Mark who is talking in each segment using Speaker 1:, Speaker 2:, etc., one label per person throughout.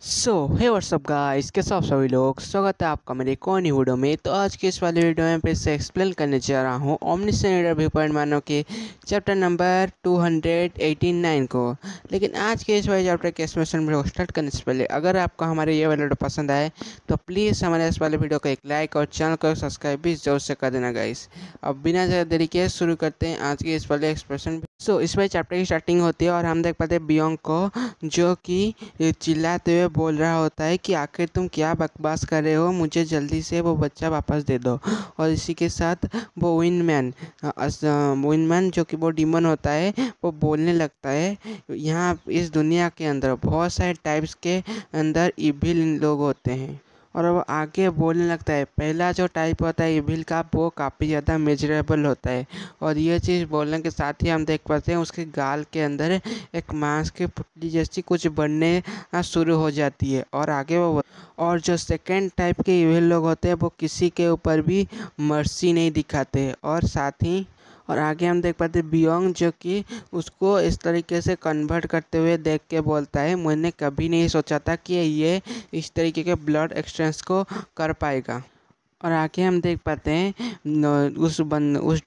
Speaker 1: हे WhatsApp guys, कैसे आप सभी लोग। स्वागत है आपका मेरे एक और नई वीडियो में। तो आज के इस वाले वीडियो में फिर से एक्सप्लेन करने जा रहा हूँ ओमनिसेंट व्यूपॉइंट मानो के चैप्टर नंबर 289 को। लेकिन आज के इस वाले चैप्टर के एक्सप्लेनेशन वीडियो को स्टार्ट करने से पहले अगर आपको हमारे ये वाला वीडियो पसंद आए तो प्लीज़ हमारे इस वाले वीडियो को एक लाइक और चैनल को सब्सक्राइब भी जरूर से कर देना गाइस। अब बिना ज़्यादा देरी के शुरू करते हैं आज के इस वाले एक्सप्रेशन। इस वाले चैप्टर की स्टार्टिंग होती है और हम देख पाते हैं बियोंग को, जो कि चिल्लाते हुए बोल रहा होता है कि आखिर तुम क्या बकवास कर रहे हो, मुझे जल्दी से वो बच्चा वापस दे दो। और इसी के साथ वो विनमैन जो कि वो डीमन होता है, वो बोलने लगता है यहाँ इस दुनिया के अंदर बहुत सारे टाइप्स के अंदर इविल लोग होते हैं। और वो आगे बोलने लगता है पहला जो टाइप होता है इविल का, वो काफ़ी ज़्यादा मेजरेबल होता है। और ये चीज़ बोलने के साथ ही हम देख पाते हैं उसके गाल के अंदर एक मांस की पुतली जैसी कुछ बनने शुरू हो जाती है। और आगे वो और जो सेकेंड टाइप के इविल लोग होते हैं वो किसी के ऊपर भी मर्सी नहीं दिखाते। और साथ ही और आगे हम देख पाते हैं बियोंग, जो कि उसको इस तरीके से कन्वर्ट करते हुए देख के बोलता है मैंने कभी नहीं सोचा था कि ये इस तरीके के ब्लड एक्सचेंज को कर पाएगा। और आगे हम देख पाते हैं उस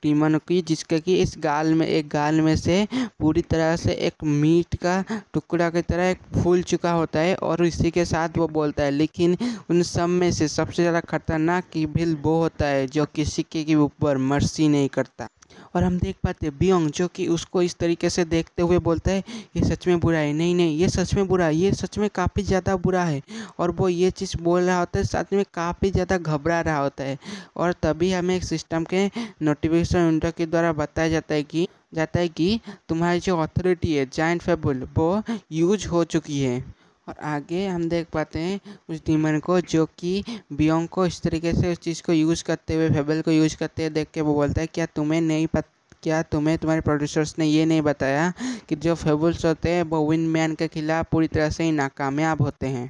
Speaker 1: डीमन की, जिसके कि इस गाल में से पूरी तरह से एक मीट का टुकड़ा की तरह एक फूल चुका होता है। और इसी के साथ वो बोलता है लेकिन उन सब में से सबसे ज़्यादा खतरनाक इविल वो होता है जो किसी के ऊपर मर्सी नहीं करता। और हम देख पाते हैं बियोंग, जो कि उसको इस तरीके से देखते हुए बोलता है ये सच में बुरा है, नहीं नहीं ये सच में बुरा है, ये सच में काफ़ी ज़्यादा बुरा है। और वो ये चीज़ बोल रहा होता है, साथ में काफ़ी ज़्यादा घबरा रहा होता है। और तभी हमें एक सिस्टम के नोटिफिकेशन विंडो के द्वारा बताया जाता है कि तुम्हारी जो अथॉरिटी है जायंट फेबल वो यूज हो चुकी है। और आगे हम देख पाते हैं उस डीमन को, जो कि बियोंग को इस तरीके से उस चीज़ को यूज़ करते हुए, फेबल को यूज़ करते हुए देख के वो बोलता है क्या तुम्हें तुम्हारे प्रोड्यूसर्स ने ये नहीं बताया कि जो फेबल्स होते हैं वो विनमैन के खिलाफ पूरी तरह से ही नाकामयाब होते हैं।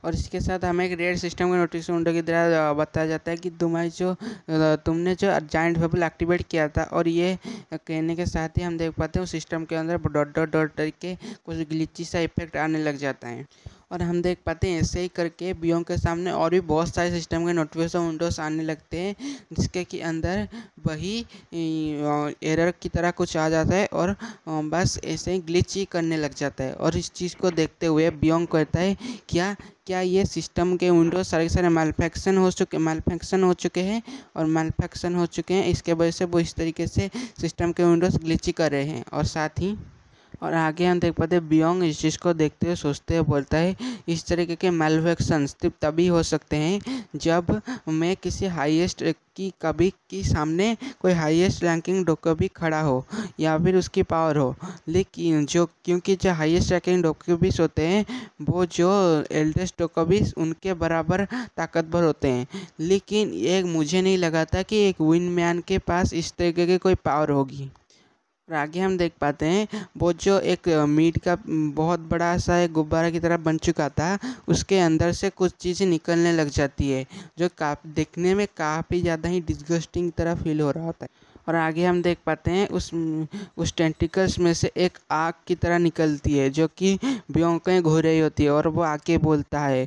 Speaker 1: और इसके साथ हमें एक रेड सिस्टम के नोटिफिकेशन विंडो की तरह बताया जाता है कि तुमने जो जायंट फेबल एक्टिवेट किया था। और ये कहने के साथ ही हम देख पाते हैं उस सिस्टम के अंदर डॉट डॉट डॉट के कुछ ग्लिची सा इफेक्ट आने लग जाता है। और हम देख पाते हैं ऐसे ही करके बियोंग के सामने और भी बहुत सारे सिस्टम के नोटिफिकेशन विंडोज आने लगते हैं, जिसके कि अंदर वही एरर की तरह कुछ आ जाता है और बस ऐसे ही ग्लिच ही करने लग जाता है। और इस चीज़ को देखते हुए बियोंग कहता है क्या ये सिस्टम के विंडोज सारे के सारे मैल्फंक्शन हो चुके हैं और मैल्फंक्शन हो चुके हैं, इसके वजह से वो इस तरीके से सिस्टम के विंडोज ग्लिची कर रहे हैं। और साथ ही और आगे हम देख पाते हैं बियोंग इस चीज़ को देखते हुए सोचते हुए बोलता है इस तरीके के मैल्फंक्शंस तभी हो सकते हैं जब मैं किसी हाईएस्ट की सामने कोई हाईएस्ट रैंकिंग डोकोबी खड़ा हो या फिर उसकी पावर हो। लेकिन क्योंकि जो हाईएस्ट रैंकिंग डोकोबीस होते हैं वो जो एल्डेस्ट डोकोबीस उनके बराबर ताकतवर होते हैं। लेकिन मुझे नहीं लगा था कि एक विनमैन के पास इस तरीके की कोई पावर होगी। और आगे हम देख पाते हैं वो जो एक मीट का बहुत बड़ा सा एक गुब्बारा की तरह बन चुका था, उसके अंदर से कुछ चीज़ें निकलने लग जाती है जो देखने में काफ़ी ज़्यादा ही डिस्गस्टिंग तरह फील हो रहा होता है। और आगे हम देख पाते हैं उस टेंटिकल्स में से एक आग की तरह निकलती है, जो कि बियोंग को घूर रही होती है। और वो आके बोलता है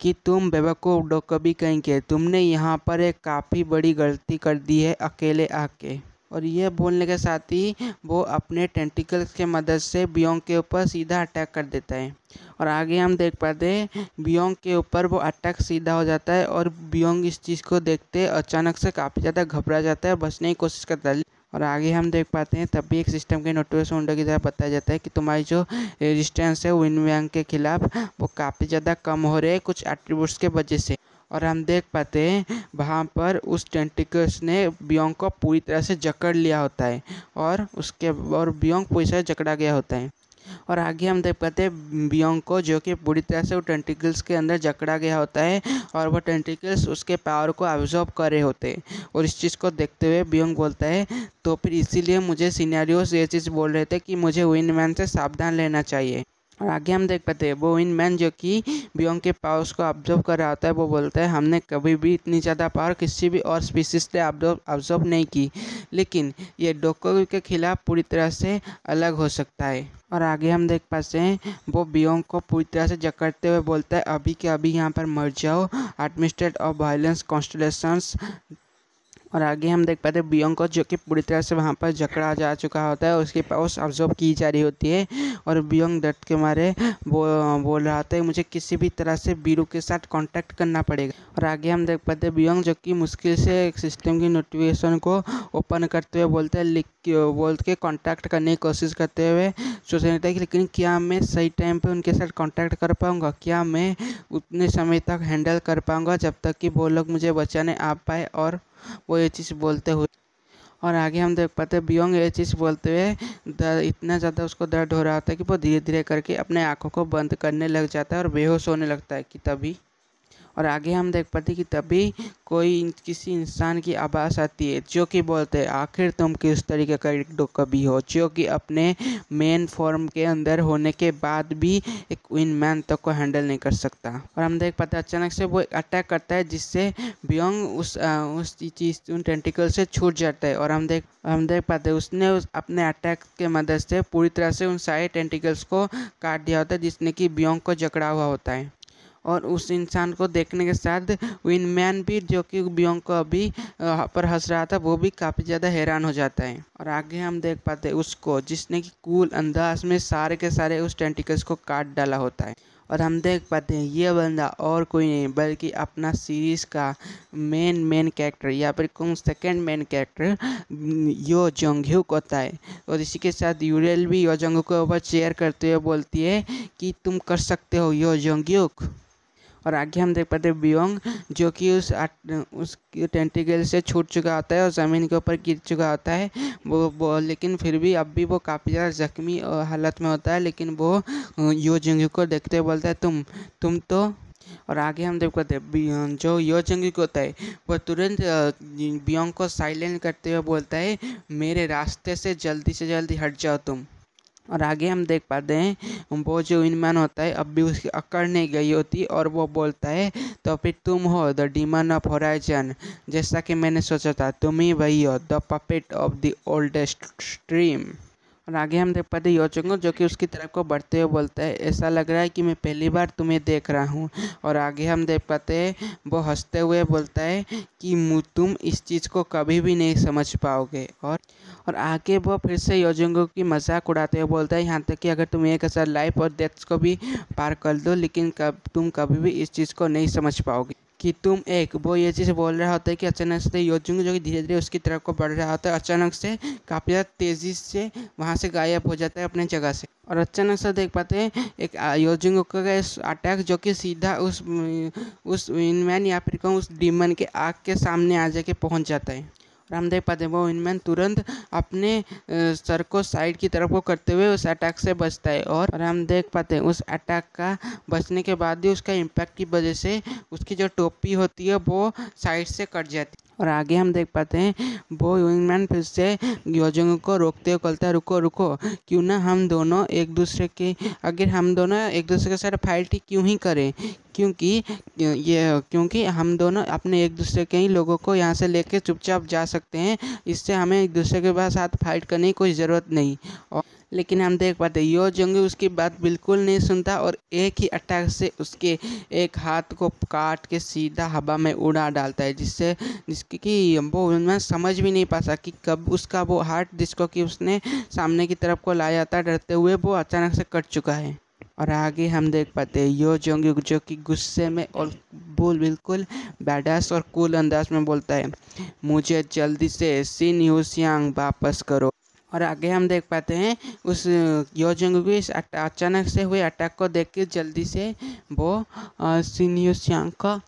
Speaker 1: कि तुम बेवकूफ़ डोकोबी कहेंगे, तुमने यहाँ पर एक काफ़ी बड़ी गलती कर दी है अकेले आके। और ये बोलने के साथ ही वो अपने टेंटिकल्स के मदद से बियोंग के ऊपर सीधा अटैक कर देता है। और आगे हम देख पाते हैं बियोंग के ऊपर वो अटैक सीधा हो जाता है और बियोंग इस चीज़ को देखते अचानक से काफ़ी ज़्यादा घबरा जाता है, बचने की कोशिश करता है। और आगे हम देख पाते हैं तब भी एक सिस्टम के नोटिफिकेशन विंडो की तरह बताया जाता है कि तुम्हारी जो रेजिस्टेंस है विनमैन के खिलाफ वो काफ़ी ज़्यादा कम हो रही है कुछ एट्रीब्यूट्स के वजह से। और हम देख पाते हैं वहाँ पर उस टेंटिकल्स ने बियोंग को पूरी तरह से जकड़ लिया होता है और बियोंग पूरी तरह जकड़ा गया होता है। और आगे हम देख पाते हैं बियोंग को, जो कि पूरी तरह से वो टेंटिकल्स के अंदर जकड़ा गया होता है और वो टेंटिकल्स उसके पावर को एब्जॉर्ब कर रहे होते हैं। और इस चीज़ को देखते हुए बियोंग बोलता है तो फिर इसीलिए मुझे सिनेरियोस ये चीज़ बोल रहे थे कि मुझे विनमैन से सावधान लेना चाहिए। और आगे हम देख पाते हैं वो विनमैन, जो कि बियोंग के पावर्स को ऑब्जर्व कर रहा होता है, वो बोलता है हमने कभी भी इतनी ज़्यादा पावर किसी भी और स्पीसीज से ऑब्जर्व नहीं की, लेकिन ये डोकोबी के खिलाफ पूरी तरह से अलग हो सकता है। और आगे हम देख पाते हैं वो बियोंग को पूरी तरह से जकड़ते हुए बोलता है अभी के अभी यहाँ पर मर जाओ, एडमिनिस्ट्रेट ऑफ वायलेंस कॉन्स्टलेशंस। और आगे हम देख पाते हैं बियोंग को जो कि पूरी तरह से वहाँ पर जकड़ा जा चुका होता है, उसके पास ऑब्जर्व की जा रही होती है और बियोंग डर के मारे बोल रहा था मुझे किसी भी तरह से बीरू के साथ कांटेक्ट करना पड़ेगा। और आगे हम देख पाते हैं बियोंग जो कि मुश्किल से एक सिस्टम की नोटिफिकेशन को ओपन करते हुए बोलते हैं बोल के कांटेक्ट करने की कोशिश करते हुए सोचता है कि लेकिन क्या मैं सही टाइम पे उनके साथ कांटेक्ट कर पाऊँगा, क्या मैं उतने समय तक हैंडल कर पाऊँगा जब तक कि वो लोग मुझे बचाने आ पाए। और वो ये चीज़ बोलते हुए और आगे हम देख पाते हैं बियोंग ये चीज़ बोलते हुए इतना ज़्यादा उसको दर्द हो रहा होता है कि वो धीरे धीरे करके अपने आँखों को बंद करने लग जाता है और बेहोश होने लगता है कि तभी। और आगे हम देख पाते कि तभी किसी इंसान की आवाज़ आती है जो कि बोलते हैं आखिर तुम किस तरीके का कभी हो जो कि अपने मेन फॉर्म के अंदर होने के बाद भी एक विन मैन तक को हैंडल नहीं कर सकता। और हम देख पाते हैं अचानक से वो अटैक करता है जिससे बियोंग उस चीज़ उन टेंटिकल से छूट जाता है। और हम देख पाते हैं उसने अपने अटैक के मदद से पूरी तरह से उन सारे टेंटिकल्स को काट दिया होता है जिसने कि बियोंग को जकड़ा हुआ होता है। और उस इंसान को देखने के साथ विनमैन भी जो कि बियोंग को अभी पर हंस रहा था वो भी काफ़ी ज़्यादा हैरान हो जाता है। और आगे हम देख पाते हैं उसको जिसने कि कूल अंदाज में सारे के सारे उस टेंटिकल्स को काट डाला होता है। और हम देख पाते हैं ये बंदा और कोई नहीं बल्कि अपना सीरीज़ का मेन कैरेक्टर या फिर कौन सेकेंड मेन कैरेक्टर यो जंग ह्यूक होता है। और इसी के साथ यूरियल भी यो जंग को ऊपर चेयर करते हुए बोलती है कि तुम कर सकते हो यो जंग ह्यूक। और आगे हम देख पाते हैं बियोंग जो कि उस टेंटिकल से छूट चुका होता है और ज़मीन के ऊपर गिर चुका होता है वो लेकिन फिर भी अब भी वो काफ़ी ज़्यादा जख्मी हालत में होता है। लेकिन वो यो जंग को देखते हुए बोलता है तुम तो। और आगे हम देख पाते हैं जो यो जंग होता है वो तुरंत बियोंग को साइलेंट करते हुए बोलता है मेरे रास्ते से जल्दी हट जाओ तुम। और आगे हम देख पाते हैं वो जो विनमैन होता है अब भी उसकी अकड़ नहीं गई होती और वो बोलता है तो फिर तुम हो द डीमन ऑफ होराइजन, जैसा कि मैंने सोचा था तुम ही वही हो the puppet of the oldest stream. और आगे हम देख पाते हैं योचोंगो जो कि उसकी तरफ को बढ़ते हुए बोलता है ऐसा लग रहा है कि मैं पहली बार तुम्हें देख रहा हूँ। और आगे हम देख पाते हैं वो हंसते हुए बोलता है कि तुम इस चीज़ को कभी भी नहीं समझ पाओगे। और आगे वो फिर से योजोंगो की मजाक उड़ाते हुए बोलता है यहाँ तक कि अगर तुम एक साथ लाइफ और डेथ को भी पार कर दो लेकिन तुम कभी भी इस चीज़ को नहीं समझ पाओगे कि वो ये चीज़ बोल रहा होता है कि अचानक से योजोंगो जो कि धीरे धीरे उसकी तरफ को बढ़ रहा होता है अचानक से काफ़ी ज़्यादा तेज़ी से वहाँ से गायब हो जाता है अपने जगह से। और अचानक से देख पाते हैं एक योजोंगो का अटैक जो कि सीधा उस विनमैन या फिर कहूँ उस डीमन के आग के सामने आ जाके पहुँच जाता है। और हम देख पाते हैं वो विनमैन तुरंत अपने सर को साइड की तरफ को करते हुए उस अटैक से बचता है। और हम देख पाते हैं उस अटैक का बचने के बाद भी उसका इम्पैक्ट की वजह से उसकी जो टोपी होती है वो साइड से कट जाती है। और आगे हम देख पाते हैं वो विनमैन फिर से योजोंगो को रोकते हुए कहता है रुको रुको क्यों ना हम दोनों एक दूसरे के साथ फाइट क्यों ही करें क्योंकि हम दोनों अपने एक दूसरे के ही लोगों को यहाँ से लेके चुपचाप जा सकते हैं, इससे हमें एक दूसरे के साथ फाइट करने की कोई ज़रूरत नहीं। और लेकिन हम देख पाते यो जंग उसकी बात बिल्कुल नहीं सुनता और एक ही अटैक से उसके एक हाथ को काट के सीधा हवा में उड़ा डालता है जिसकी कि वो मैं समझ भी नहीं पाता कि कब उसका वो हाथ जिसको कि उसने सामने की तरफ को लाया था डरते हुए वो अचानक से कट चुका है। और आगे हम देख पाते हैं यो जोंग जो कि गुस्से में और बिल्कुल बैडास और कूल अंदाज में बोलता है मुझे जल्दी से सिन यूसियांग वापस करो। और आगे हम देख पाते हैं उस यो जोंग की इस अचानक से हुए अटैक को देख के जल्दी से वो सिन यूसियांग का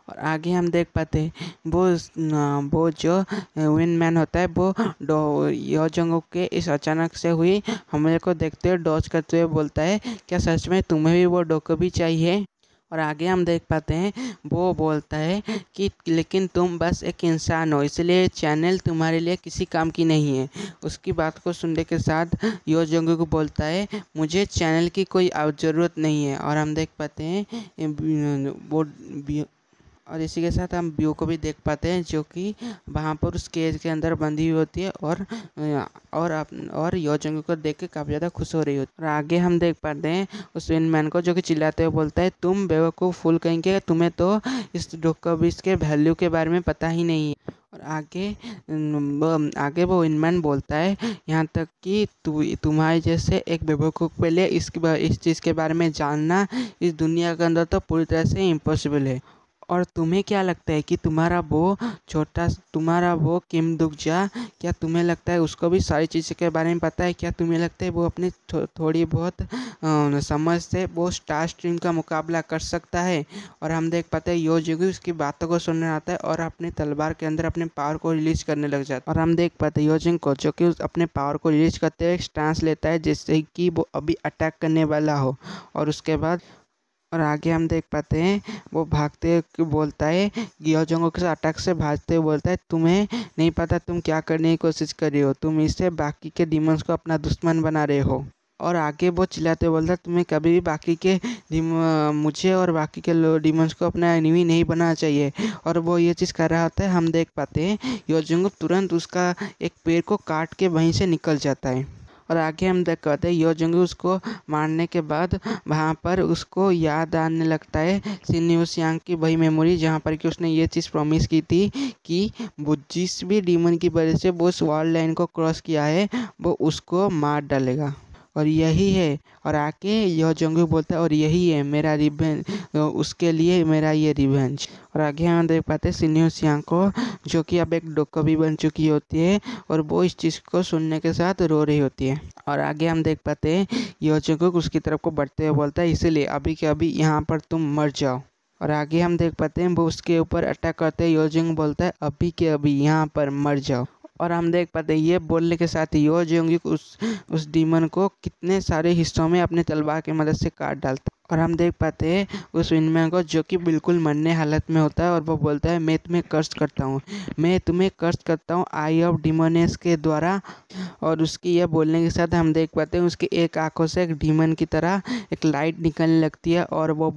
Speaker 1: और आगे हम देख पाते हैं वो जो विनमैन होता है वो यो जंगो के इस अचानक से हुई हमले को देखते हुए डॉज करते हुए बोलता है क्या सच में तुम्हें भी वो डोको भी चाहिए। और आगे हम देख पाते हैं वो बोलता है कि लेकिन तुम बस एक इंसान हो इसलिए चैनल तुम्हारे लिए किसी काम की नहीं है। उसकी बात को सुनने के साथ यो जंगो को बोलता है मुझे चैनल की कोई ज़रूरत नहीं है। और हम देख पाते हैं वो और इसी के साथ हम व्यू को भी देख पाते हैं, जो कि वहाँ पर उस केज के अंदर बंधी हुई होती है और यो जंग को देख के काफ़ी ज़्यादा खुश हो रही होती है। और आगे हम देख पाते हैं उस विनमैन को, जो कि चिल्लाते हुए बोलता है, तुम बेवकूफ़ फूल कहेंगे, तुम्हें तो इस डोकोबिस के वैल्यू के बारे में पता ही नहीं है। और आगे वो विनमैन बोलता है, यहाँ तक कि तुम्हारे जैसे एक बेवकूफ़ के लिए इस चीज़ के बारे में जानना इस दुनिया के अंदर तो पूरी तरह से इम्पॉसिबल है। और तुम्हें क्या लगता है कि तुम्हारा वो किम दुकजा, क्या तुम्हें लगता है उसको भी सारी चीज़ों के बारे में पता है? क्या तुम्हें लगता है वो अपनी थोड़ी बहुत समझ से वो स्टार स्ट्रीम का मुकाबला कर सकता है? और हम देख पाते हैं यो जोगी उसकी बातों को सुनने आता है और अपनी तलवार के अंदर अपने पावर को रिलीज करने लग जाता है। और हम देख पाते हैं यो जिंग को, जो कि अपने पावर को रिलीज करते हुए एक स्टांस लेता है जिससे कि वो अभी अटैक करने वाला हो। और उसके बाद और आगे हम देख पाते हैं वो भागते हुए बोलता है, गियोजोंगो के अटैक से भागते हुए बोलता है, तुम्हें नहीं पता तुम क्या करने की कोशिश कर रही हो, तुम इससे बाकी के डीमंस को अपना दुश्मन बना रहे हो। और आगे वो चिल्लाते बोलता है, तुम्हें कभी भी मुझे और बाकी के डीमंस को अपना एनिमी नहीं बनाना चाहिए। और वो ये चीज़ कर रहा होता है, हम देख पाते हैं योजोंगो तुरंत उसका एक पेड़ को काट के वहीं से निकल जाता है। और आगे हम देख पाते हैं यो जंगू उसको मारने के बाद वहाँ पर उसको याद आने लगता है शिन्यूसियांग की वही मेमोरी, जहाँ पर कि उसने ये चीज़ प्रॉमिस की थी कि वो जिस भी डीमन की वजह से वो उस वॉल लाइन को क्रॉस किया है वो उसको मार डालेगा। और यही है, और आके यह जंगू बोलता है, और यही है मेरा रिवेंज, उसके लिए मेरा ये रिवेंज। और आगे हम देख पाते हैं शिन्यूसियांग को, जो कि अब एक डोकोबी बन चुकी होती है और वो इस चीज़ को सुनने के साथ रो रही होती है। और आगे हम देख पाते हैं यो जंगुक उसकी तरफ को बढ़ते हुए बोलता है, इसीलिए अभी के अभी यहाँ पर तुम मर जाओ। और आगे हम देख पाते हैं वो उसके ऊपर अटैक करते हैं, यो जंग बोलता है, अभी के अभी यहाँ पर मर जाओ। और हम देख पाते हैं ये बोलने के साथ ही यो जंगुक उस डीमन को कितने सारे हिस्सों में अपने तलवार की मदद से काट डालता है। और हम देख पाते हैं उस विनमैन को, जो कि बिल्कुल मरने हालत में होता है, और वो बोलता है, मैं तुम्हें कर्स करता हूँ, मैं तुम्हें कर्स करता हूँ आई ऑफ डिमोनेस के द्वारा। और उसकी यह बोलने के साथ हम देख पाते हैं उसकी एक आंखों से एक डीमन की तरह एक लाइट निकलने लगती है, और वो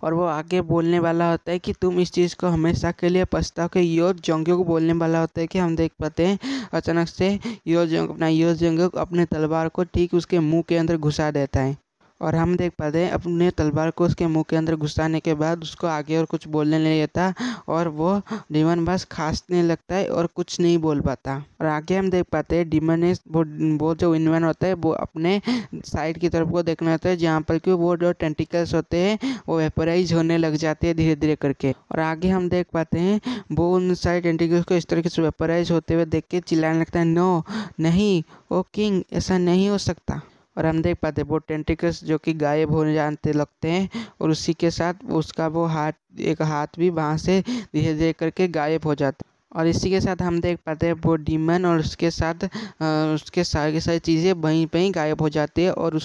Speaker 1: और वो आगे बोलने वाला होता है कि तुम इस चीज़ को हमेशा के लिए पछताओ कि यो जंगुक को बोलने वाला होता है कि हम देख पाते हैं अचानक से यो जंगुक अपने तलवार को ठीक उसके मुंह के अंदर घुसा देता है। और हम देख पाते हैं अपने तलवार को उसके मुंह के अंदर घुसाने के बाद उसको आगे और कुछ बोलने नहीं देता, और वो डीमन बस खांसने लगता है और कुछ नहीं बोल पाता। और आगे हम देख पाते हैं डीमन वो जो विनमैन होता है वो अपने साइड की तरफ को देखना होता है, जहाँ पर कि वो जो टेंटिकल्स होते हैं वो वेपराइज होने लग जाते हैं धीरे धीरे करके। और आगे हम देख पाते हैं वो उन सारे टेंटिकल्स को इस तरीके से वेपराइज होते हुए देख के चिल्लाने लगता है, नो नहीं ओ किंग, ऐसा नहीं हो सकता। और हम देख पाते हैं वो टेंटिकल्स जो कि गायब होने जाते लगते हैं, और उसी के साथ उसका वो एक हाथ भी वहाँ से धीरे धीरे करके गायब हो जाता है। और इसी के साथ हम देख पाते हैं वो डीमन और उसके साथ उसके सारी सारी चीज़ें वहीं पे ही गायब हो जाती है, और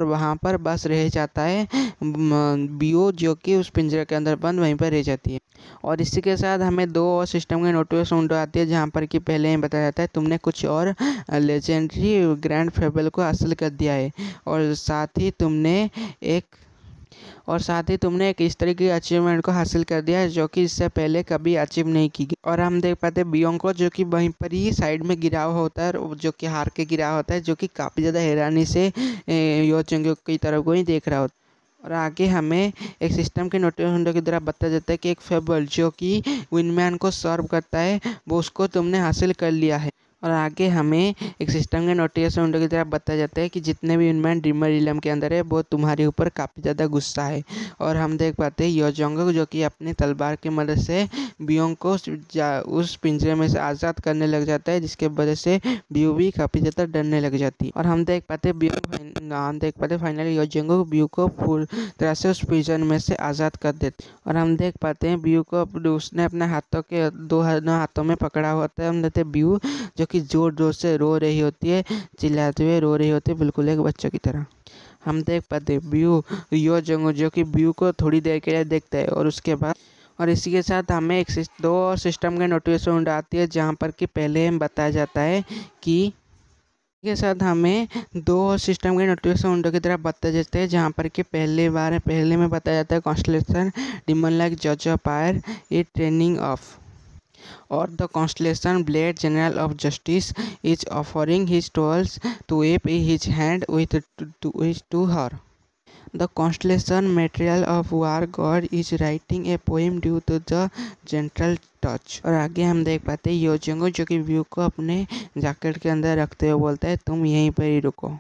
Speaker 1: वहाँ पर बस रह जाता है बियो, जो कि उस पिंजरे के अंदर बंद वहीं पर रह जाती है। और इसी के साथ हमें दो और सिस्टम की नोटिफिकेशन विंडो आती है, जहाँ पर कि पहले ही बताया जाता है तुमने कुछ और लेजेंडरी ग्रैंड फेबल को हासिल कर दिया है, और साथ ही तुमने एक इस तरह की अचीवमेंट को हासिल कर दिया है जो कि इससे पहले कभी अचीव नहीं की गई। और हम देख पाते हैं बियोंग को, जो कि वहीं पर ही साइड में गिरा हुआ होता है, और जो कि हार के गिरा होता है, जो कि काफ़ी ज़्यादा हैरानी से यो चंग की तरफ को ही देख रहा होता है। और आगे हमें एक सिस्टम के नोटिफिकेशन की तरह बताया जाता है कि एक फेबल जो कि विनमैन को सर्व करता है वो उसको तुमने हासिल कर लिया है। और आगे हमें एक सिस्टम के नोटिफिकेशन विंडो की तरह बताया जाता है कि जितने भी विनमैन ड्रीमर रिलम के अंदर है वो तुम्हारे ऊपर काफ़ी ज़्यादा गुस्सा है। और हम देख पाते हैं यो जंगुक, जो कि अपनी तलवार की मदद से बियोंग को उस पिंजरे में से आज़ाद करने लग जाता है, जिसके वजह से बियो भी काफ़ी ज़्यादा डरने लग जाती है। और हम देख पाते फाइनली यो जंगुक बियो को पूरी तरह से उस प्रिजन में से आज़ाद कर देते। और हम देख पाते हैं बियो को उसने अपने हाथों के दो हाथों में पकड़ा हुआ होता है। हम देखते बियो जो कि जोर जोर से रो रही होती है, चिल्लाते हुए रो रही होती है, बिल्कुल एक बच्चे की तरह। हम देख पाते हैं यो जंगुक जो कि बियो को थोड़ी देर के लिए देखता है, और उसके बाद और इसी के साथ हमें दो और सिस्टम के नोटिफिकेशन आती है, जहाँ पर कि पहले हम बताया जाता है कि के साथ हमें दो सिस्टम के नोटिफिकेशन विंडो की तरफ बताए जाते हैं, जहाँ पर कि पहले में बताया जाता है कॉन्स्टलेशन डिमन लाइक जज of fire A training of or the constellation blade general of justice is offering his tools to wave his hand to her. The constellation material of war god is writing a poem due to the gentle touch. और आगे हम देख पाते हैं योजंगो जो कि view को अपने जैकेट के अंदर रखते हुए बोलता है तुम यहीं पर ही रुको।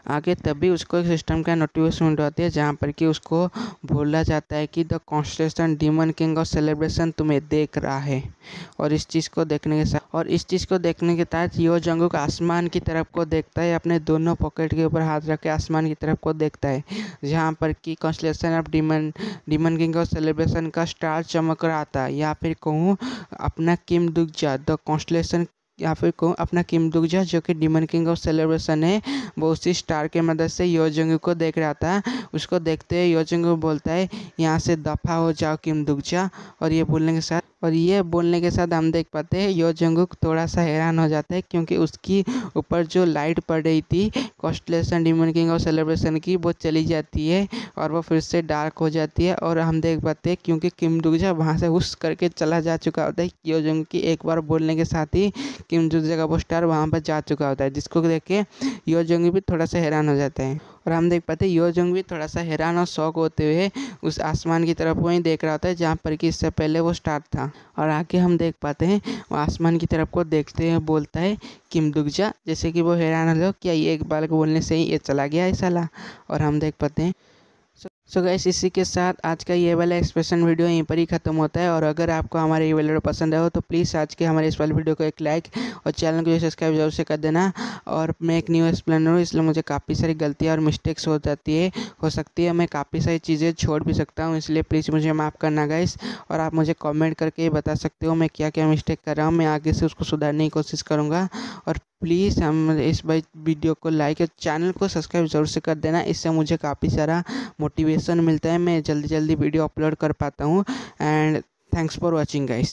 Speaker 1: आगे तभी उसको एक सिस्टम का नोटिफिकेशन विंडो आती है, जहाँ पर कि उसको बोला जाता है कि the constellation demon king of celebration तुम्हें देख रहा है। और इस चीज़ को देखने के साथ यो जंगुक आसमान की तरफ को देखता है, अपने दोनों पॉकेट के ऊपर हाथ रख के आसमान की तरफ को देखता है, जहाँ पर कि constellation of demon king of celebration का स्टार चमक रहा था। या फिर कहूँ अपना किम दुग्जा द कॉन्स्टेलेशन, या फिर कहूँ अपना किम दुग्जा जो कि डीमन किंग ऑफ सेलिब्रेशन है, वो उसी स्टार के मदद से योजंगू को देख रहा था। उसको देखते हुए योजंगू बोलता है यहाँ से दफ़ा हो जाओ किम दुग्जा। और ये बोलने के साथ हम देख पाते हैं योजंगुक थोड़ा सा हैरान हो जाता है, क्योंकि उसकी ऊपर जो लाइट पड़ रही थी constellation demon king of celebration की, वो चली जाती है और वो फिर से डार्क हो जाती है। और हम देख पाते हैं क्योंकि किम दुग्जा वहाँ से हुस करके चला जा चुका होता है योजंगुक की एक बार बोलने के साथ ही किम दुग्जा का वो स्टार वहाँ पर जा चुका होता है, जिसको देख के योजंगु भी थोड़ा सा हैरान हो जाता है। और हम देख पाते हैं योजंग भी थोड़ा सा हैरान और शौक होते हुए उस आसमान की तरफ वहीं देख रहा होता है जहाँ पर कि इससे पहले वो स्टार था। और आगे हम देख पाते हैं वो आसमान की तरफ को देखते हुए बोलता है किम दुग्जा, जैसे कि वो हैरान हो क्या ये एक बार को बोलने से ही ये चला गया है साला। और हम देख पाते हैं सो गाइस इसी के साथ आज का ये वाला एक्सप्रेशन वीडियो यहीं पर ही खत्म होता है। और अगर आपको हमारे ये वीडियो पसंद आया हो तो प्लीज़ आज के हमारे इस वाले वीडियो को एक लाइक और चैनल को सब्सक्राइब जरूर से कर देना। और मैं एक न्यू एक्सप्लेनर हूँ, इसलिए मुझे काफ़ी सारी गलतियाँ और मिस्टेक्स हो सकती है, मैं काफ़ी सारी चीज़ें छोड़ भी सकता हूँ, इसलिए प्लीज़ मुझे माफ़ करना गाइस। और आप मुझे कॉमेंट करके बता सकते हो मैं क्या क्या मिस्टेक कर रहा हूँ, मैं आगे से उसको सुधारने की कोशिश करूँगा। और प्लीज़ हम इस वीडियो को लाइक और चैनल को सब्सक्राइब ज़रूर से कर देना, इससे मुझे काफ़ी सारा मोटिवेशन मिलता है, मैं जल्दी वीडियो अपलोड कर पाता हूँ। And thanks for watching guys.